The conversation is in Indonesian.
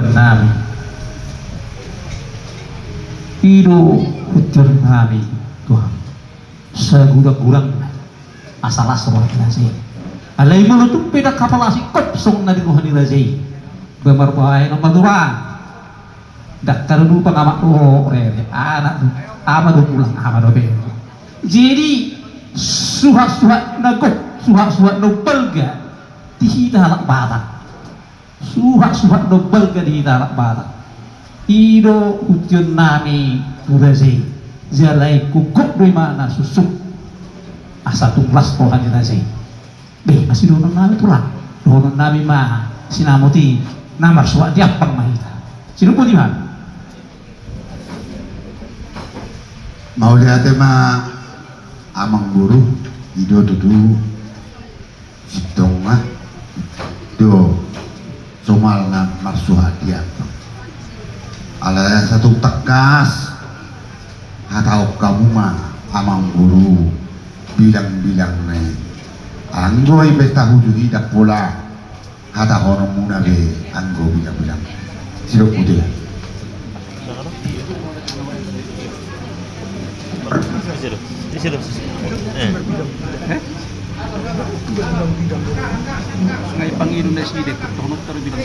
Nami Ido hujur nami Tuhan segudang-gudang asal asal nasi alai menutup peda kapal asik kopsong nadi Tuhan nilai bemar bahaya nomor dua dak karudu pengamak rere anak tu ama do pulang ama do be jadi suha-suha nagok suha-suha no belga tihita halak batak suha-suha no belga tihita halak batak ido ujun nami urazi jalai kukuk doi mana susuk asa tunglas Tuhan nilai be masih donon nami tulang donon nami mah sinamuti namar suha diapang mahita sinupo di mana mau lihat mah amang guru ido dudu sitong mah do somal na marsuhadian ala satu tegas hatau kamu mah amang guru bilang-bilang nih anggoi pesta huju hidak pola hata hono muna be anggo bilang-bilang silo putih di situ. Sungai Pangindonesia deh, terbilang